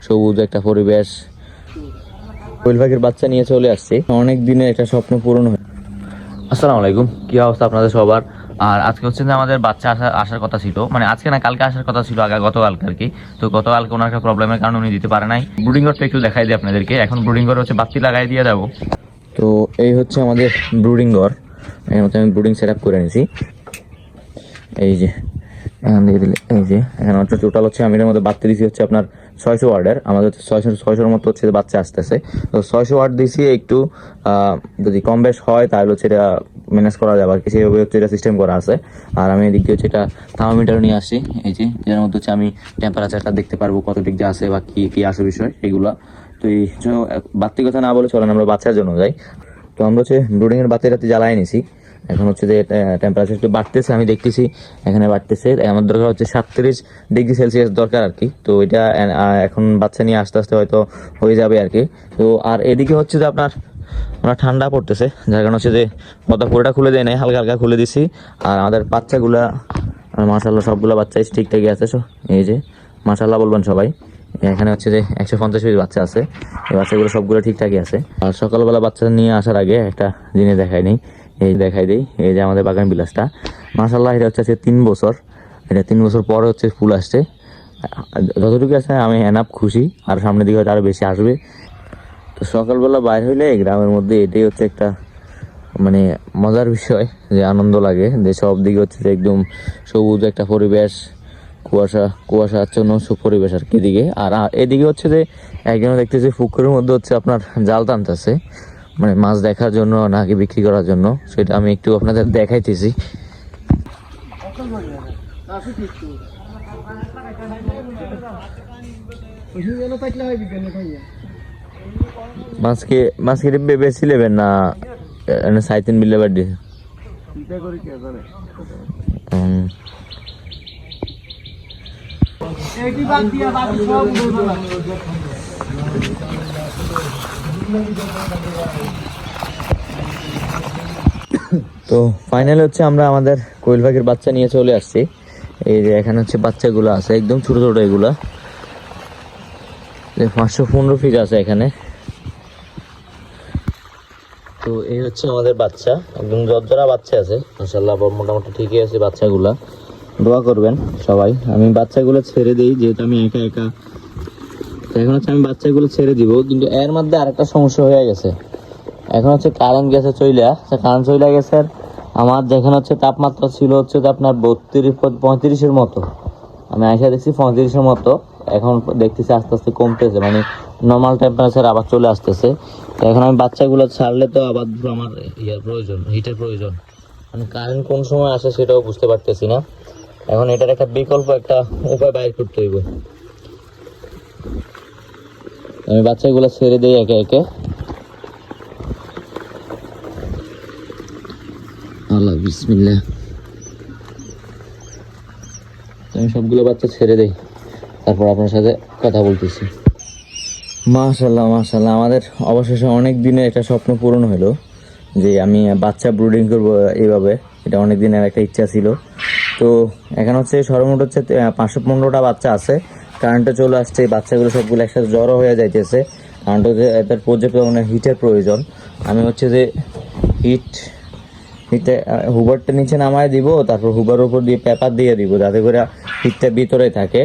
সবুজ একটা পরিবেশ। কোয়েল পাখির বাচ্চা নিয়ে চলে আসছি, অনেক দিনের একটা স্বপ্ন পূরণ হয়। আসসালামু আলাইকুম, কি অবস্থা আপনাদের সবার? আর আজকে হচ্ছে যে আমাদের বাচ্চা আসার কথা ছিল, মানে আজকে না কালকে আসার কথা ছিল, গতকালকে আর কি। তো গতকালকে ওনার একটা প্রবলেমের কারণে উনি দিতে পারে নাই। ব্রুডিং ঘরটা একটু দেখাই দিই আপনাদেরকে। এখন ব্রুডিং ঘর হচ্ছে বাতি লাগাই দিয়ে যাবো। তো এই হচ্ছে আমাদের ব্রুডিং ঘর। এর মধ্যে আমি ব্রুডিং সেট আপ করে নিয়েছি। এই যে এখান থেকে দিলে, এই যে এখানে হচ্ছে টোটাল হচ্ছে আমি এর মধ্যে বাড়তে দিয়েছি হচ্ছে আপনার 600 ওয়ার্ডের। আমাদের 600-600-র মতো হচ্ছে বাচ্চা আসতেছে। তো 600 ওয়ার্ড দিয়েছি, একটু যদি কম বেশ হয় তাহলে হচ্ছে এটা ম্যানেজ করা যাবে আর কি, সেইভাবে হচ্ছে এটা সিস্টেম করা আছে। আর আমি এদিক দিয়ে হচ্ছে এটা থার্মোমিটার নিয়ে আসছি, এই যে এর মধ্যে হচ্ছে আমি টেম্পারেচারটা দেখতে পারবো কত ডিগ্রি আছে বা কি কি আছে বিষয় এগুলা। তো এই বাড়তি কথা না বলে চলেন আমরা বাচ্চার জন্য যাই। তো আমরা হচ্ছে ব্রুডিংয়ের বাতি রাতে জ্বালাই নিছি। এখন হচ্ছে যে টেম্পারেচার একটু বাড়তেছে, আমি দেখতেছি এখানে বাড়তেছে। আমার দরকার হচ্ছে 37 ডিগ্রি সেলসিয়াস দরকার আর কি। তো এটা এখন বাচ্চা নিয়ে আস্তে আস্তে হয়তো হয়ে যাবে আর কি। তো আর এদিকে হচ্ছে যে আপনার ঠান্ডা পড়তেছে, যার কারণে হচ্ছে যে পর্দা পুরোটা খুলে দেয় নাই, হালকা হালকা খুলে দিছি। আর আমাদের বাচ্চাগুলা মাশাআল্লাহ সবগুলো বাচ্চাই ঠিকঠাকই আছে। এই যে মাশাআল্লাহ বলবেন সবাই। এখানে হচ্ছে যে 150 পিস বাচ্চা আছে, এই বাচ্চাগুলো সবগুলো ঠিকঠাকই আছে। আর সকালবেলা বাচ্চা নিয়ে আসার আগে একটা জিনিস দেখাই নেই, এই দেখাই দিই। এই যে আমাদের বাগান বিলাসটা মাশাআল্লাহ, এটা হচ্ছে 3 বছর। এটা 3 বছর পরে হচ্ছে ফুল আসছে। যতটুকু আছে আমি এনাফ খুশি, আর সামনের দিকে হয়তো আরো বেশি আসবে। তো সকালবেলা বাইর হইলে গ্রামের মধ্যে এটাই হচ্ছে একটা মানে মজার বিষয়, যে আনন্দ লাগে, যে সব দিকে হচ্ছে যে একদম সবুজ একটা পরিবেশ, কুয়াশা আচ্ছন্ন পরিবেশ আর কি এদিকে। আর এদিকে হচ্ছে যে একজন দেখতেছি পুকুরের মধ্যে হচ্ছে আপনার জাল টানতেছে, মানে মাছ দেখার জন্য নাকি বিক্রি করার জন্য, সেটা আমি একটু আপনাদের দেখাইতেছি। মাছকে বেশি নেবেন না সাইতিন বিলে বাড়ি তো ফাইনালি হচ্ছে আমরা আমাদের কোয়েল পাখির বাচ্চা নিয়ে চলে আসছি। এই যে এখানে হচ্ছে বাচ্চাগুলো আছে একদম ছোট ছোট, এগুলা 515 পিস আছে এখানে। তো এই হচ্ছে আমাদের বাচ্চা, একদম জর্জরা বাচ্চা আছে মাশাআল্লাহ, মোটামুটি ঠিকই আছে বাচ্চাগুলা। দোয়া করবেন সবাই। আমি বাচ্চাগুলো ছেড়ে দিই, যেহেতু আমি একা একা। এখন হচ্ছে আমি বাচ্চাগুলো ছেড়ে দিব, কিন্তু এর মধ্যে আরেকটা সমস্যা হয়ে গেছে। এখন হচ্ছে কারেন্ট গেছে কারেন্ট চলে গেছে। আর আমার যেখানে হচ্ছে তাপমাত্রা ছিল হচ্ছে আপনার 32-35-এর মতো, আমি আইসা দেখছি 35-এর মতো। এখন দেখতেছি আস্তে আস্তে কমতেছে, মানে নর্মাল টেম্পারেচার আবার চলে আসতেছে। তো এখন আমি বাচ্চাগুলো ছাড়লে তো আবার আমার হিটের প্রয়োজন, মানে কারেন্ট কোন সময় আসে সেটাও বুঝতে পারতেছি না। এখন এটার একটা বিকল্প একটা উপায় বাইর করতে হইব। আমি বাচ্চাগুলো ছেড়ে দিই একে একে। আল্লাহ বিসমিল্লাহ। আমি সবগুলো বাচ্চা ছেড়ে দেই, তারপর আপনার সাথে কথা বলতেছি। মাশাআল্লাহ আমাদের অবশেষে অনেক দিনের একটা স্বপ্ন পূরণ হলো, যে আমি বাচ্চা ব্রুডিং করবো এইভাবে। এটা অনেক দিনের একটা ইচ্ছা ছিল। তো এখন হচ্ছে সর্বমোট হচ্ছে 515টা বাচ্চা আছে। কারেন্টে চলে আসছে, বাচ্চাগুলো সবগুলো একসাথে জড়ো হয়ে যাইতেছে। কারণ হচ্ছে এদের পর্যাপ্ত মানে হিটের প্রয়োজন। আমি হচ্ছে যে হিটে হুবারটা নিচে নামায় দিব, তারপর হুবার উপর দিয়ে পেপার দিয়ে দিব, যাতে করে হিটটা ভিতরে থাকে।